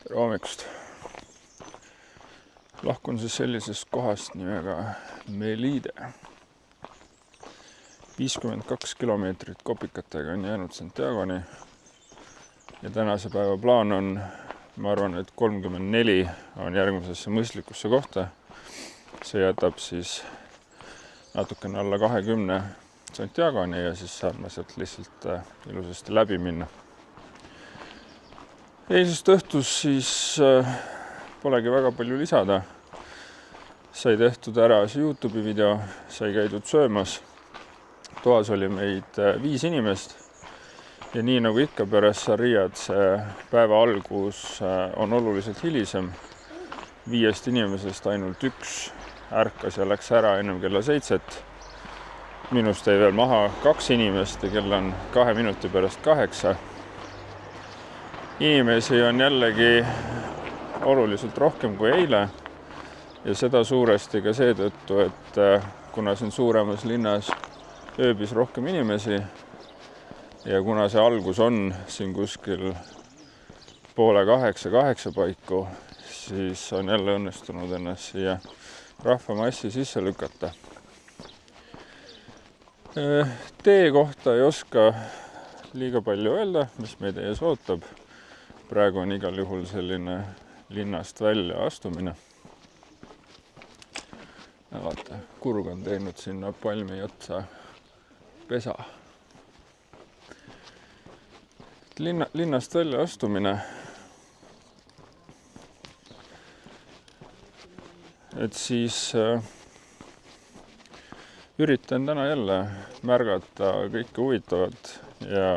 Tere hommikust! Lahkun siis sellisest kohast nimega Melide. 52 kilomeetrit kopikatega on jäänud Santiagoni ja tänase päeva plaan on, ma arvan, et 34 on järgmisesse mõistlikusse kohta. See jätab siis natukene alla 20 Santiagoni ja siis saame sealt lihtsalt ilusasti läbi minna. Eilsest õhtus siis polegi väga palju lisada. Sai tehtud ära see YouTube'i video, sai käidud söömas. Toas oli meid 5 inimest ja nii nagu ikka pärast Sarriad see päeva algus on oluliselt hilisem. 5 inimesest ainult 1 ärkas ja läks ära ennem kella 7. Minust jäi veel maha 2 inimest ja kell on 2 minuti pärast 8. Inimesi on jällegi oluliselt rohkem kui eile ja seda suuresti ka seetõttu, et kuna siin suuremas linnas ööbis rohkem inimesi ja kuna see algus on siin kuskil 7:30–8 paiku, siis on jälle õnnestunud ennast siia rahvamassi sisse lükata. Tee kohta ei oska liiga palju öelda, mis meid ees ootab. Praegu on igal juhul selline linnast välja astumine. Ja vaata, kurg on teinud sinna palmi otsa pesa. Linnast välja astumine. Et siis üritan täna jälle märgata kõike huvitavat ja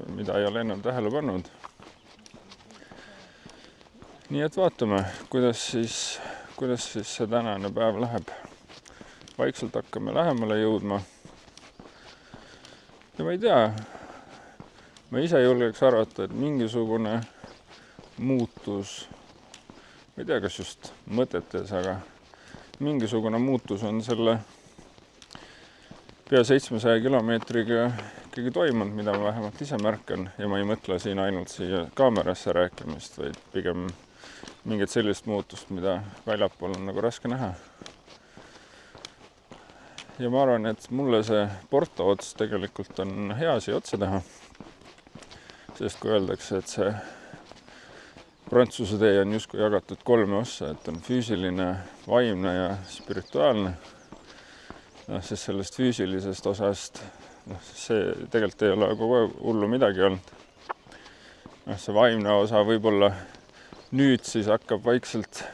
mida ei ole ennem tähele pannud. Nii et vaatame, kuidas siis see tänane päev läheb. Vaikselt hakkame lähemale jõudma. Ja ma ei tea, ma ise julgeks arvata, et mingisugune muutus, ma ei tea, kas just mõtetes, aga mingisugune muutus on selle pea 700 kilomeetriga ikkagi toimunud, mida ma vähemalt ise märkan ja ma ei mõtle siin ainult siia kaamerasse rääkimist, vaid pigem mingit sellist muutust, mida väljapool on nagu raske näha. Ja ma arvan, et mulle see Porto ots tegelikult on hea siia otsa teha, sest kui öeldakse, et see Prantsuse tee on justkui jagatud 3 ossa, et on füüsiline, vaimne ja spirituaalne, sest sellest füüsilisest osast see tegelikult ei ole kogu aeg hullu midagi olnud. See vaimne osa võib-olla nüüd siis hakkab vaikselt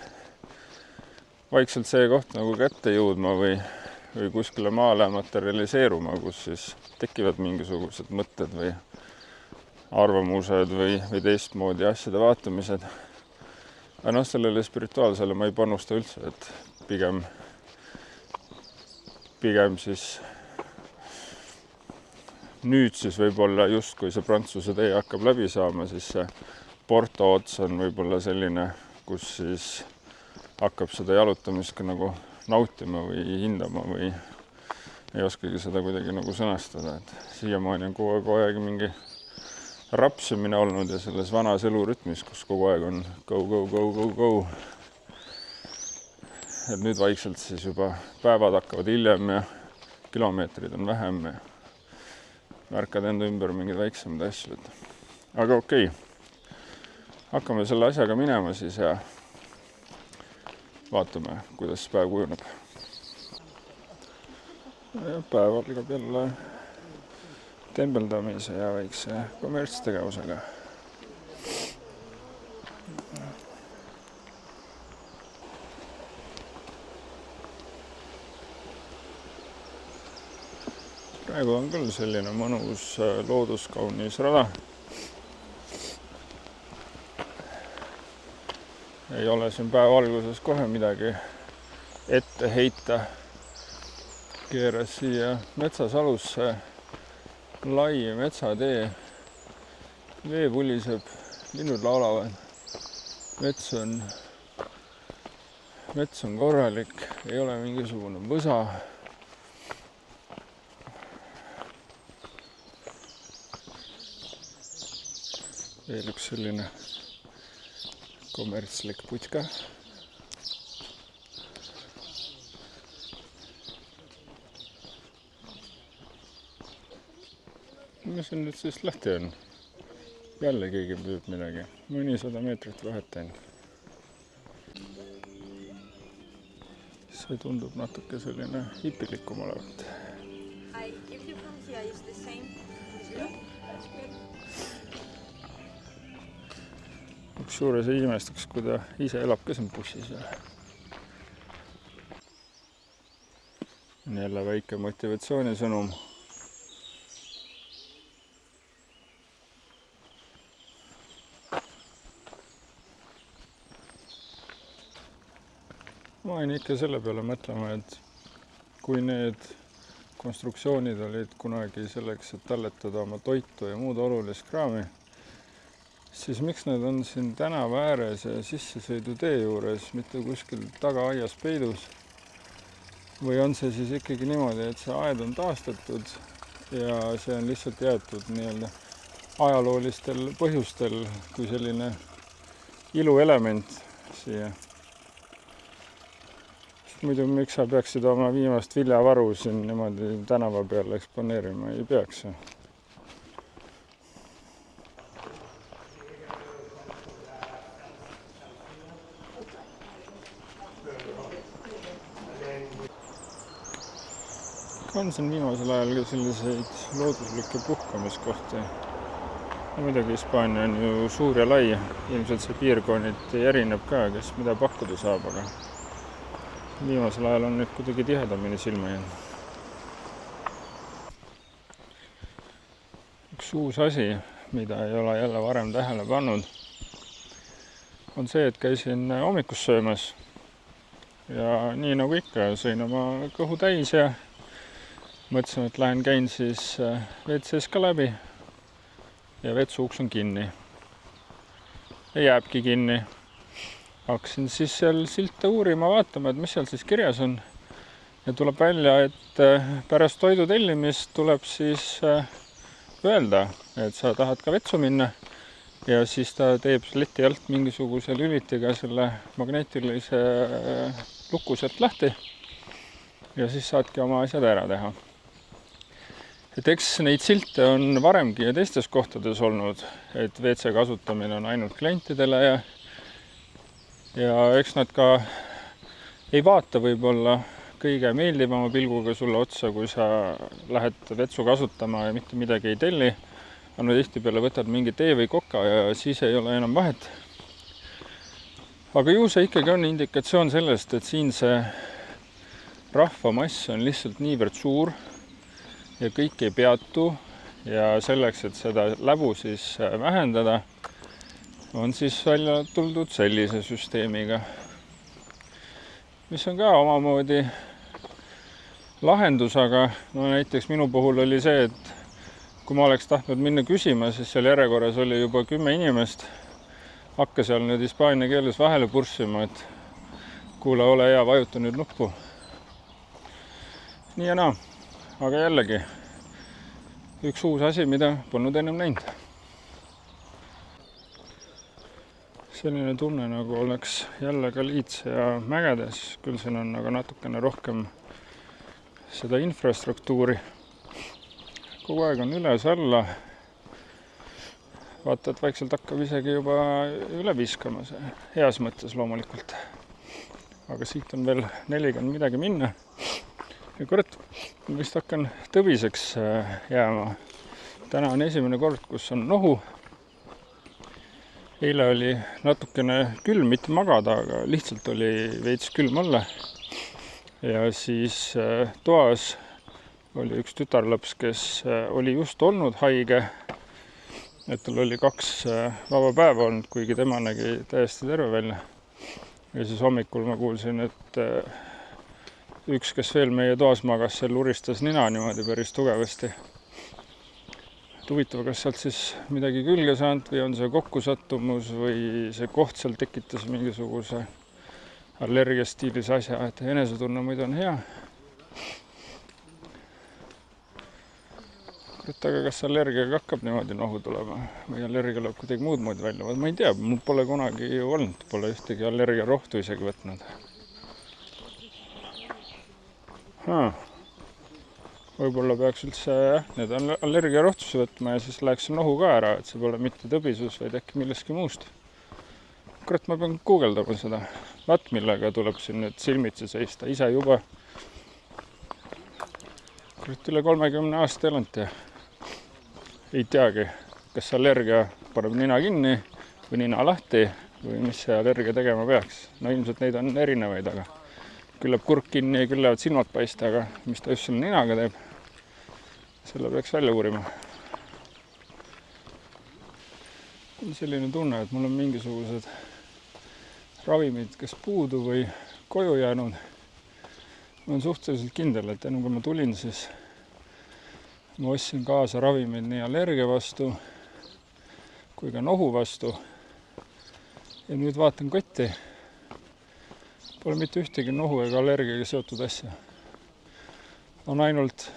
see koht nagu kätte jõudma või kuskile maale materialiseeruma, kus siis tekivad mingisugused mõtted või arvamused või teistmoodi asjade vaatamised. Aga sellele spirituaalsele ma ei panusta üldse, et pigem siis nüüd siis võib-olla just kui see Prantsuse tee hakkab läbi saama, siis see Porto ots on võib-olla selline, kus siis hakkab seda jalutamist ka nagu nautima või hindama või ei oskagi seda kuidagi nagu sõnastada. Et siiamaani on kogu aeg mingi rapsimine olnud ja selles vanas elurütmis, kus kogu aeg on go. Et nüüd vaikselt siis juba päevad hakkavad hiljem ja kilomeetrid on vähem ja märkad enda ümber mingeid väiksemaid asju. Aga okei. Hakkame selle asjaga minema siis ja vaatame, kuidas päev kujuneb. Ja päev algab jälle tembeldamise ja väikse kommertstegevusega. Praegu on küll selline mõnus looduskaunis rada. Ei ole siin päeva alguses kohe midagi ette heita. Keeras siia metsasalusse lai metsatee. Vee puliseb, linnud laulavad. Mets on korralik, ei ole mingisugune võsa. Veel üks selline kommertslik putka. Mis on nüüd siis lahti on? Jälle keegi püüb midagi. Mõnisada meetrit vahet ainult. See tundub natuke selline hipilikum olevat. Üks suures ei imestaks, kui ta ise elab ka siin bussis. Jälle väike motivatsioonisõnum. Ma olin ikka selle peale mõtlema, et kui need konstruktsioonid olid kunagi selleks, et talletada oma toitu ja muud olulist kraami, siis miks need on siin tänava ääres ja sissesõidutee juures, mitte kuskil tagaaias peidus? Või on see siis ikkagi niimoodi, et see aed on taastatud ja see on lihtsalt jäetud nii-öelda ajaloolistel põhjustel kui selline iluelement siia? Muidu miks sa peaksid oma viimast viljavaru siin niimoodi tänava peal eksponeerima? Ei peaks. On siin viimasel ajal ka selliseid looduslikke puhkamiskohti. Ja muidugi Hispaania on ju suur ja lai. Ilmselt see piirkonniti erineb ka, kes mida pakkuda saab, aga viimasel ajal on nüüd kuidagi tihedamini silma jäänud. Üks uus asi, mida ei ole jälle varem tähele pannud, on see, et käisin hommikus söömas. Ja nii nagu ikka, sõin oma kõhu täis ja mõtlesin, et lähen käin siis WC-s ka läbi ja vetsuuks on kinni. Ja jääbki kinni. Hakkasin siis seal silte uurima, vaatama, et mis seal siis kirjas on. Ja tuleb välja, et pärast toidu tellimist tuleb siis öelda, et sa tahad ka vetsu minna. Ja siis ta teeb leti alt mingisuguse lülitiga selle magneetilise luku sealt lahti. Ja siis saadki oma asjad ära teha. Et eks neid silte on varemgi ja teistes kohtades olnud, et WC kasutamine on ainult klientidele ja eks nad ka ei vaata võib-olla kõige meeldivama pilguga sulle otsa, kui sa lähed vetsu kasutama ja mitte midagi ei telli. Aga tihtipeale võtad mingi tee või koka ja siis ei ole enam vahet. Aga ju see ikkagi on indikatsioon sellest, et siin see rahvamass on lihtsalt niivõrd suur ja kõik ei peatu ja selleks, et seda läbu siis vähendada, on siis välja tuldud sellise süsteemiga, mis on ka omamoodi lahendus, aga no näiteks minu puhul oli see, et kui ma oleks tahtnud minna küsima, siis seal järjekorras oli juba 10 inimest, hakka seal nüüd hispaania keeles vahele purssima, et kuule, ole hea, vajuta nüüd nuppu. Nii ja naa. Aga jällegi, üks uus asi, mida polnud ennem näinud. Selline tunne, nagu oleks jälle Galiitsia ja mägedes, küll siin on aga natukene rohkem seda infrastruktuuri. Kogu aeg on üles alla. Vaata, et vaikselt hakkab isegi juba üle viskama see, heas mõttes loomulikult. Aga siit on veel 40 midagi minna. Ja kurat, vist hakkan tõbiseks jääma. Täna on esimene kord, kus on nohu. Eile oli natukene külm, mitte magada, aga lihtsalt oli veits külm olla. Ja siis toas oli üks tütarlaps, kes oli just olnud haige. Et tal oli 2 vaba päeva olnud, kuigi tema nägi täiesti terve välja. Ja siis hommikul ma kuulsin, et üks, kes veel meie toas magas, seal uristas nina niimoodi päris tugevasti. Huvitav, kas sealt siis midagi külge saanud või on see kokkusattumus või see koht seal tekitas mingisuguse allergiastiilis asja, et enesetunne muidu on hea. kurat, aga kas allergiaga hakkab niimoodi nohu tulema või allergia läheb kuidagi muud moodi välja? Ma ei tea, mul pole kunagi ju olnud, pole ühtegi allergiarohtu isegi võtnud. Võib-olla peaks üldse need allergiarohtusi võtma ja siis läheks see nohu ka ära, et see pole mitte tõbisus, vaid äkki millestki muust. Kurat, ma pean guugeldama seda. Vaat millega tuleb siin nüüd silmitsi seista. Ise juba kurat üle 30 aasta elanud ja ei teagi, kas allergia paneb nina kinni või nina lahti või mis see allergia tegema peaks. No ilmselt neid on erinevaid, aga küll läheb kurk kinni ja küll lähevad silmad paista, aga mis ta just selle ninaga teeb, selle peaks välja uurima. Selline tunne, et mul on mingisugused ravimid kas puudu või koju jäänud. Ma olen suhteliselt kindel, et enne kui ma tulin, siis ma ostsin kaasa ravimeid nii allergia vastu kui ka nohu vastu. Ja nüüd vaatan kotti. Pole mitte ühtegi nohu ega allergiaga seotud asja. On ainult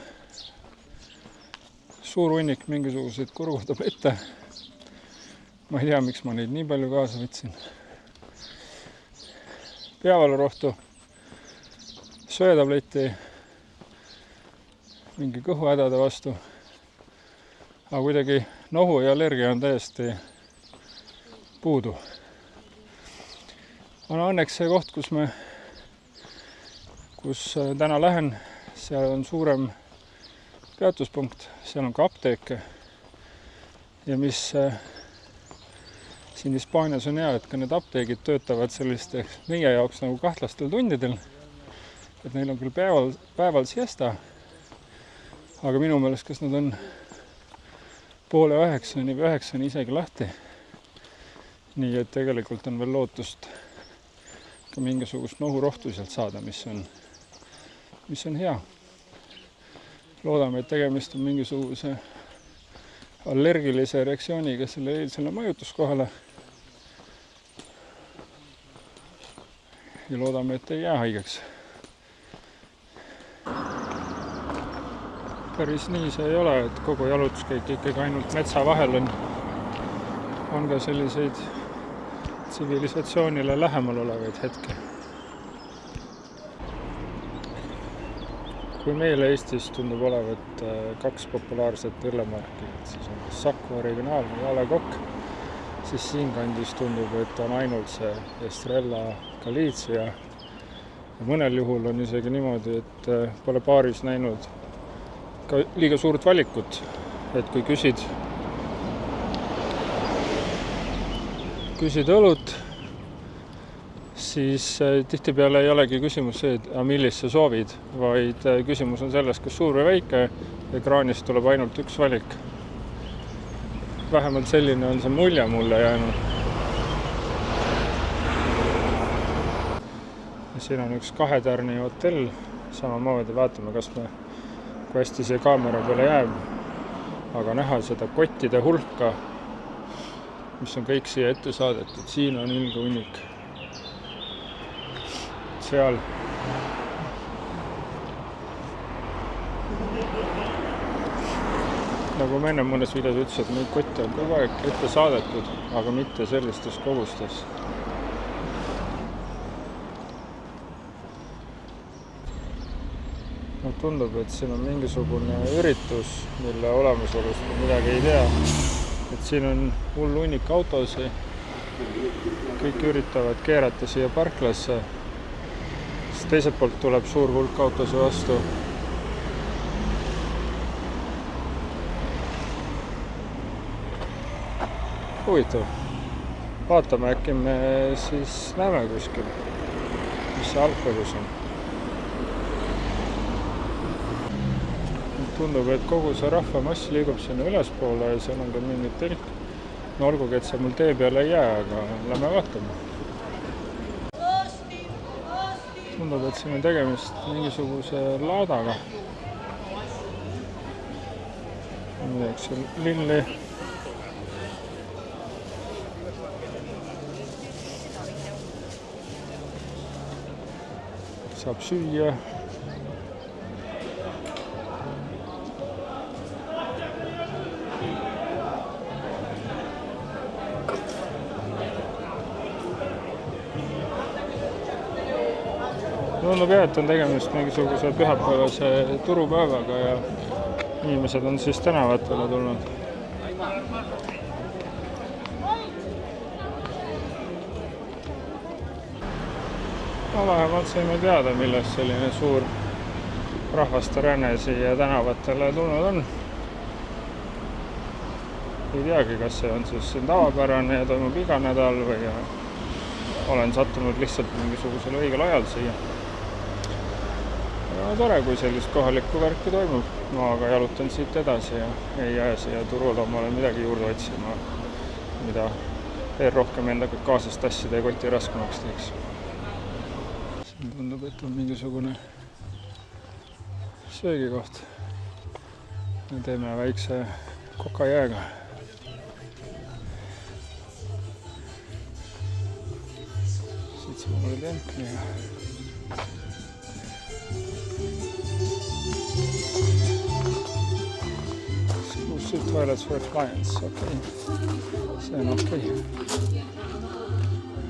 suur hunnik mingisuguseid kurgutablette. Ma ei tea, miks ma neid nii palju kaasa võtsin. Peavalurohtu, söetableti, mingi kõhuhädade vastu. Aga kuidagi nohu ja allergia on täiesti puudu. No õnneks see koht, kus täna lähen, seal on suurem peatuspunkt, seal on ka apteeke. Ja mis siin Hispaanias on hea, et ka need apteegid töötavad selliste meie jaoks nagu kahtlastel tundidel. Et neil on küll päeval siesta, aga minu meelest, kas nad on 8:30 või 9 isegi lahti. Nii et tegelikult on veel lootust ka mingisugust nohurohtu sealt saada, mis on hea. Loodame, et tegemist on mingisuguse allergilise reaktsiooniga selle majutuskohale. Ja loodame, et ei jää haigeks. Päris nii see ei ole, et kogu jalutuskäik ikkagi ainult metsa vahel on ka selliseid tsivilisatsioonile lähemal olevaid hetke. Kui meil Eestis tundub olevat 2 populaarset õllemarki, siis on Saku Original või A Le Coq, siis siinkandis tundub, et on ainult see Estrella Galizia. Mõnel juhul on isegi niimoodi, et pole baaris näinud ka liiga suurt valikut, et kui küsid õlut, siis tihtipeale ei olegi küsimus see, et millist sa soovid, vaid küsimus on selles, kas suur või väike. Ekraanist tuleb ainult üks valik. Vähemalt selline on see mulje mulle jäänud. Ja siin on üks 2-tärni hotell, samamoodi vaatame, kui hästi see kaamera peale jääb, aga näha seda kottide hulka, mis on kõik siia ette saadetud. Siin on ilge hunnik. Seal. Nagu ma enne mõnes videos ütlesin, et neid kotte on kogu aeg ette saadetud, aga mitte sellistes kogustes. Tundub, et siin on mingisugune üritus, mille olemasolust midagi ei tea. Et siin on hull hunnik autosi. Kõik üritavad keerata siia parklasse. Siis teiselt poolt tuleb suur hulk autosi vastu. Huvitav. Vaatame, äkki me siis näeme kuskil, mis see algpõhjus on. Tundub, et kogu see rahvamass liigub sinna ülespoole ja seal on ka mingid telk. No olgugi, et see mul tee peale ei jää, aga lähme vaatame. Tundub, et siin on tegemist mingisuguse laadaga. Midagi seal lilli. Saab süüa. Tundub jah, et on tegemist mingisuguse pühapäevase turupäevaga ja inimesed on siis tänavatele tulnud. Vähemalt saime teada, millest selline suur rahvaste ränne siia tänavatele tulnud on. Ei teagi, kas see on siis tavapärane ja toimub iga nädal või olen sattunud lihtsalt mingisugusel õigel ajal siia. Ja tore, kui sellist kohalikku värki toimub. Ma aga jalutan siit edasi ja ei jää siia turule omale midagi juurde otsima, mida veel rohkem endaga kaasast tassida ja koti raskemaks teeks. Siin tundub, et on mingisugune söögikoht. Me teeme väikse kokajääga. Siit saab mulle templi ja exclusive toilets for clients. Okei. See on okei.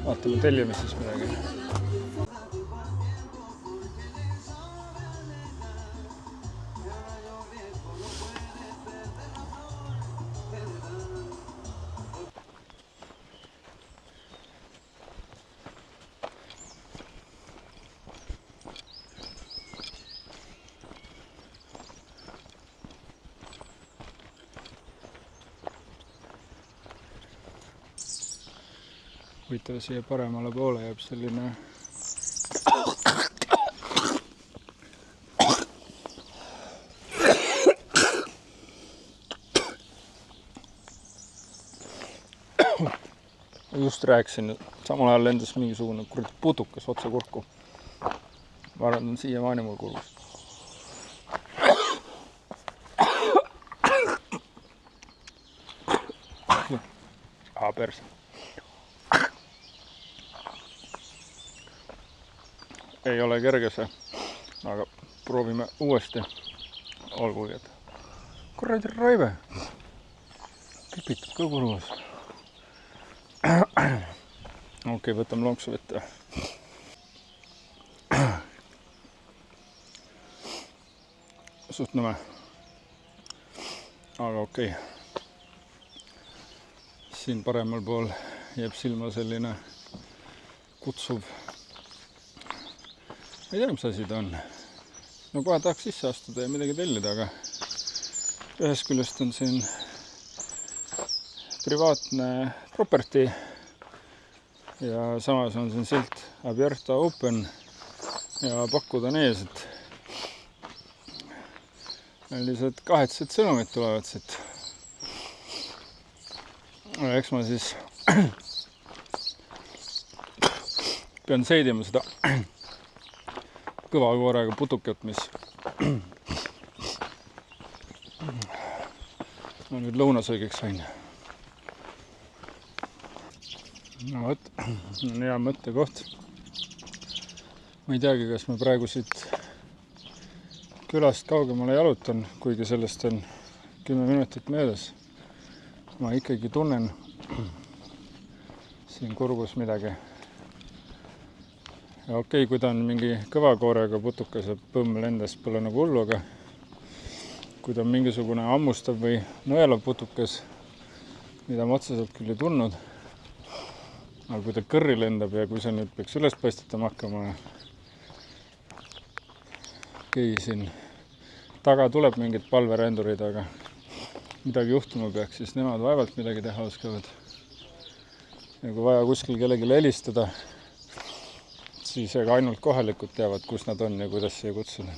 Vaatame tellime siis midagi. Huvitav, siia paremale poole jääb selline just rääkisin, samal ajal lendas mingisugune putukas otse kurku. Ma arvan, on siiamaani mul kurgus. Perse. Ei ole kerge see, aga proovime uuesti. Olgugi, et kuradi raive kipitab ka kurvas. Okei, võtame lonksu vette. Suht nõme. Aga okei. Siin paremal pool jääb silma selline kutsuv. Ei tea, mis asi ta on. No kohe tahaks sisse astuda ja midagi tellida, aga ühest küljest on siin privaatne property ja samas on siin silt Abierto Open ja pakkuda on ees, et sellised kahetsed sõnumid tulevad siit. Eks ma siis pean seedima seda kõva koorega putukat, mis ma nüüd lõunasöögiks sain. No võt, on hea mõttekoht. Ma ei teagi, kas ma praegu siit külast kaugemale jalutan, kuigi sellest on 10 minutit möödas. Ma ikkagi tunnen siin kurgus midagi. Ja okei, kui ta on mingi kõva koorega putukas ja põmm lendas pole nagu hullu, aga kui ta on mingisugune ammustav või nõelav putukas, mida ma otseselt küll ei tundnud, aga kui ta kõrri lendab ja kui see nüüd peaks üles paistetama hakkama, okei, siin taga tuleb mingid palverändurid, aga midagi juhtuma peaks, siis nemad vaevalt midagi teha oskavad. Ja kui vaja kuskil kellelegi helistada, siis ega ainult kohalikud teavad, kus nad on ja kuidas siia kutsuda.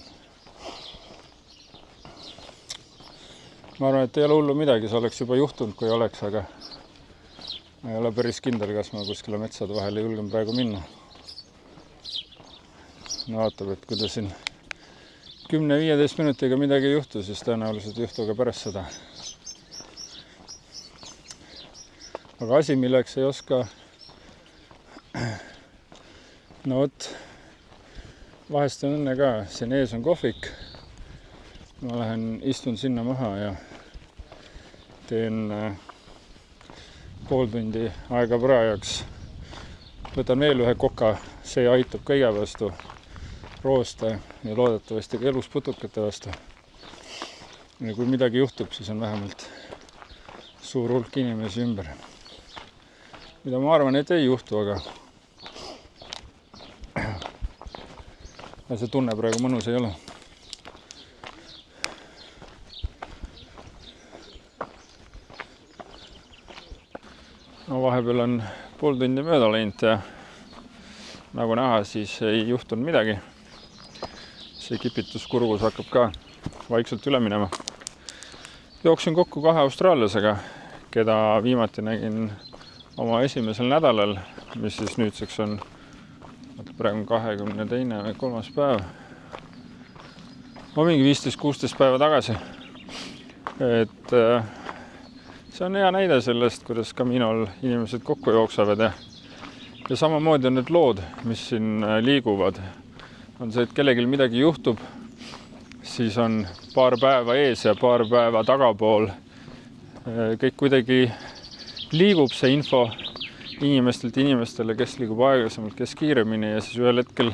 Ma arvan, et ei ole hullu midagi, see oleks juba juhtunud, kui oleks, aga ma ei ole päris kindel, kas ma kuskile metsade vahele julgen praegu minna. No vaatab, et kui ta siin 10-15 minutiga midagi ei juhtu, siis tõenäoliselt juhtu ka pärast seda. Aga asi, milleks ei oska, no vot, vahest on õnne ka, siin ees on kohvik. Ma lähen, istun sinna maha ja teen pool tundi aega praajaks. Võtan veel ühe koka, see aitab kõige vastu. rooste ja loodetavasti ka elus putukate vastu. Ja kui midagi juhtub, siis on vähemalt suur hulk inimesi ümber. Mida ma arvan, et ei juhtu, aga see tunne praegu mõnus ei ole. No vahepeal on pool tundi mööda läinud ja nagu näha, siis ei juhtunud midagi. See kipitus kurgus hakkab ka vaikselt üle minema. Jooksin kokku 2 austraallasega, keda viimati nägin oma esimesel nädalal, mis siis nüüdseks on praegu 22. või 3. päev. Mingi 15-16 päeva tagasi. Et see on hea näide sellest, kuidas Caminol inimesed kokku jooksevad ja samamoodi on need lood, mis siin liiguvad. On see, et kellelgi midagi juhtub, siis on paar päeva ees ja paar päeva tagapool. Kõik kuidagi liigub see info inimestelt inimestele, kes liigub aeglasemalt, kes kiiremini ja siis ühel hetkel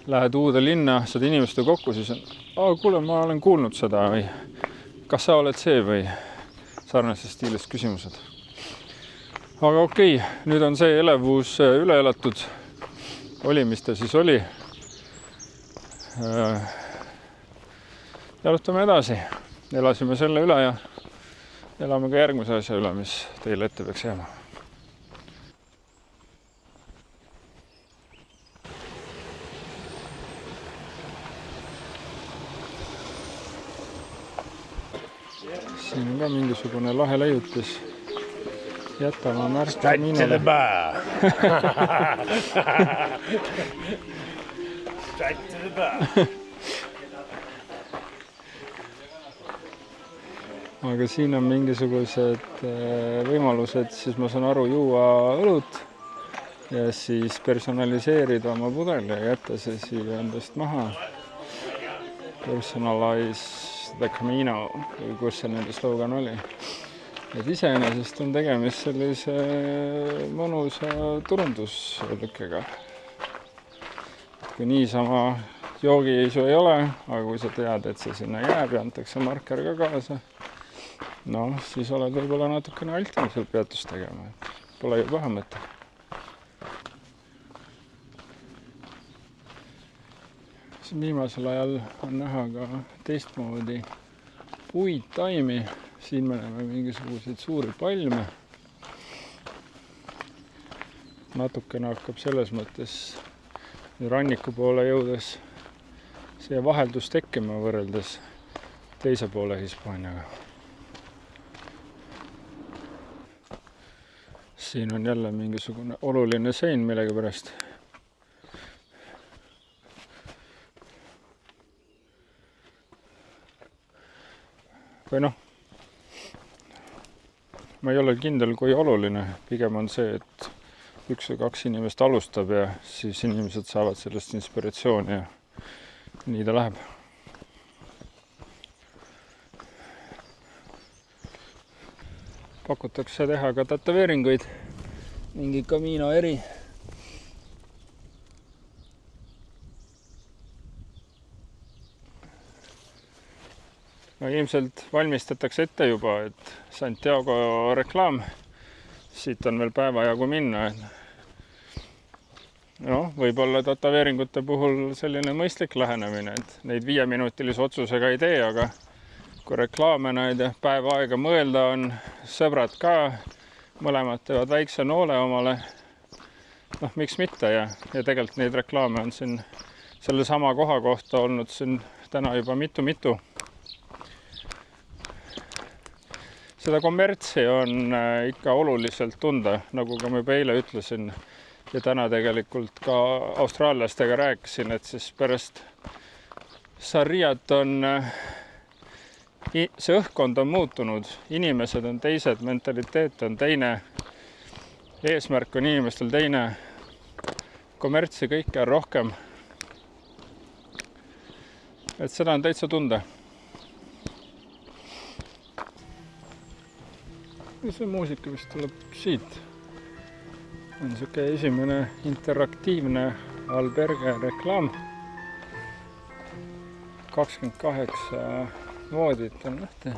lähed uude linna, saad inimeste kokku, siis on, kuule, ma olen kuulnud seda või kas sa oled see või sarnases stiilis küsimused. Aga okei, nüüd on see elevus üle elatud. Oli, mis ta siis oli. Jalutame edasi. Elasime selle üle ja elame ka järgmise asja üle, mis teile ette peaks jääma. Siin on ka mingisugune lahe leiutis. Jätama märka minule. Aga siin on mingisugused võimalused, siis ma saan aru, juua õlut ja siis personaliseerida oma pudel ja jätta see siia endast maha. Personalize the Camino, kus see nende slogan oli. Et iseenesest on tegemist sellise mõnusa turunduslükkega. Kui niisama joogiisu ei ole, aga kui sa tead, et see sinna jääb ja antakse marker ka kaasa, siis oled võib-olla natukene altine seal peatust tegema. Pole ju paha mõte. Viimasel ajal on näha ka teistmoodi puid, taimi. Siin me näeme mingisuguseid suuri palme. Natukene hakkab selles mõttes ranniku poole jõudes see vaheldus tekkima võrreldes teise poole Hispaaniaga. Siin on jälle mingisugune oluline sein millegipärast. Või ma ei ole kindel, kui oluline. Pigem on see, et 1 või 2 inimest alustab ja siis inimesed saavad sellest inspiratsiooni ja nii ta läheb. Pakutakse teha ka tätoveeringuid, mingi Camino eri. Ilmselt valmistatakse ette juba, et Santiago reklaam. Siit on veel päeva jagu minna. Võib-olla tätoveeringute puhul selline mõistlik lähenemine, et neid 5-minutilise otsusega ei tee, aga kui reklaame näid ja päeva aega mõelda on, sõbrad ka, mõlemad teevad väikse noole omale, miks mitte ja tegelikult neid reklaame on siin selle sama koha kohta olnud siin täna juba mitu. Seda kommertsi on ikka oluliselt tunda, nagu ka ma juba eile ütlesin ja täna tegelikult ka austraallastega rääkisin, et siis pärast Sarriat on see õhkkond on muutunud, inimesed on teised, mentaliteet on teine, eesmärk on inimestel teine, kommertsi kõike on rohkem. Et seda on täitsa tunda. See muusika vist tuleb siit. On siuke esimene interaktiivne alberge reklaam. 28 voodit on lahti.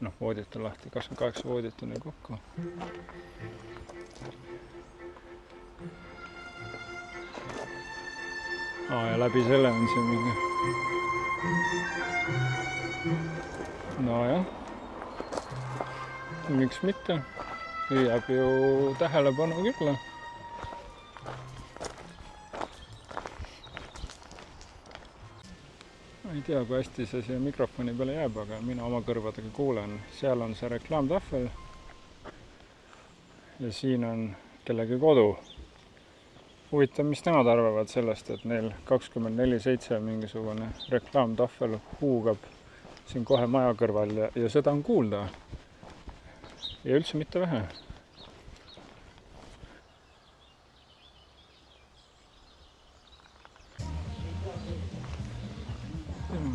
Noh, voodit on lahti, 28 voodit on kokku. Ja läbi selle on see mingi... Nojah. Miks mitte? Hüüab ju tähelepanu küll. Ei tea, kui hästi see siia mikrofoni peale jääb, aga mina oma kõrvadega kuulen. Seal on see reklaamtahvel ja siin on kellegi kodu. Huvitav, mis nemad arvavad sellest, et neil 24/7 mingisugune reklaamtahvel huugab siin kohe maja kõrval ja seda on kuulda. Ja üldse mitte vähe.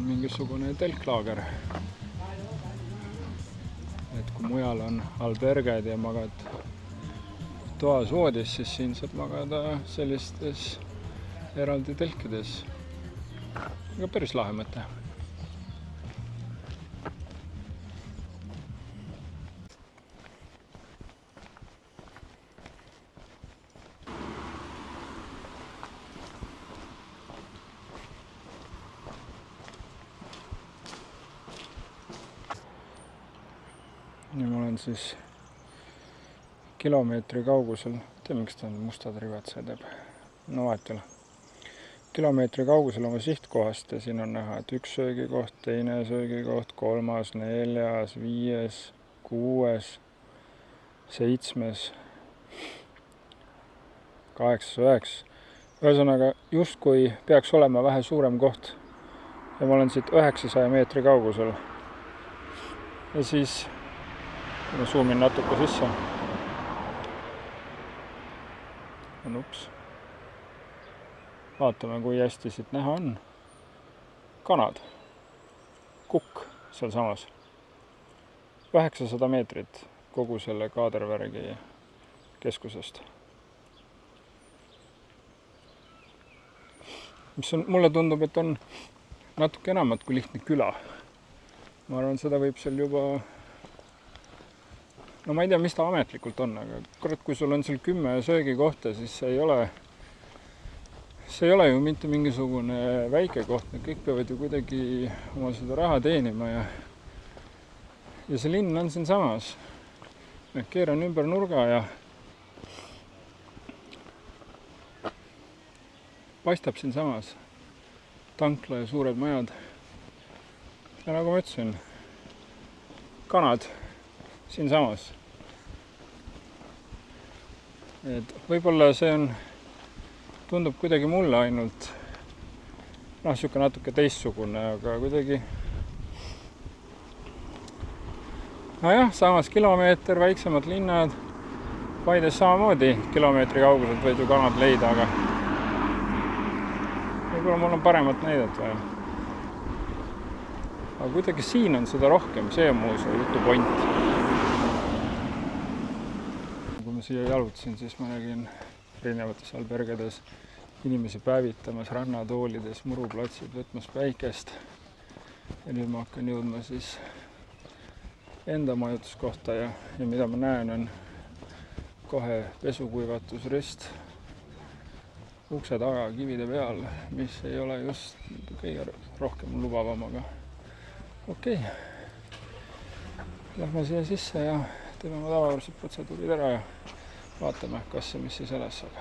Mingisugune telklaager. Et kui mujal on alberged ja magad toas voodis, siis siin saab magada sellistes eraldi telkides. Aga päris lahe mõte. Ja ma olen siis kilomeetri kaugusel, tea miks ta on mustad rivad sõidab, no vahetele. Kilomeetri kaugusel oma sihtkohast ja siin on näha, et üks söögikoht, teine söögikoht, 3., 4., 5., 6., 7., 8., 9. Ühesõnaga, justkui peaks olema vähe suurem koht ja ma olen siit 900 meetri kaugusel. Ja siis ma zoomin natuke sisse. Ups. Vaatame, kui hästi siit näha on. Kanad. Kukk seal samas. 900 meetrit kogu selle Kaadervärgi keskusest. Mis on, mulle tundub, et on natuke enamat kui lihtne küla. Ma arvan, seda võib seal juba... No ma ei tea, mis ta ametlikult on, aga kurat, kui sul on seal 10 söögikohta, siis see ei ole ju mitte mingisugune väike koht. Kõik peavad ju kuidagi oma seda raha teenima ja see linn on siin samas. Keeran ümber nurga ja paistab siin samas tankla ja suured majad. Ja nagu ma ütlesin, kanad siin samas. Et võib-olla see on, tundub kuidagi mulle ainult, siuke natuke teistsugune, aga kuidagi... Nojah, samas kilomeeter, väiksemad linnad, Paides samamoodi kilomeetri kauguselt võid ju kanad leida, aga võib-olla mul on paremat näidet vaja. Aga kuidagi siin on seda rohkem, see on muu see jutu point. Kui ma siia jalutasin, siis ma nägin erinevates albergedes inimesi päevitamas, rannatoolides, muruplatsid, võtmas päikest. Ja nüüd ma hakkan jõudma siis enda majutuskohta ja mida ma näen on kohe pesukuivatusrist ukse taga kivide peal, mis ei ole just kõige rohkem lubavam, aga okei. Lähme siia sisse ja teeme oma tavavõrdsed protseduurid ära ja vaatame, kas ja mis siis edasi saab.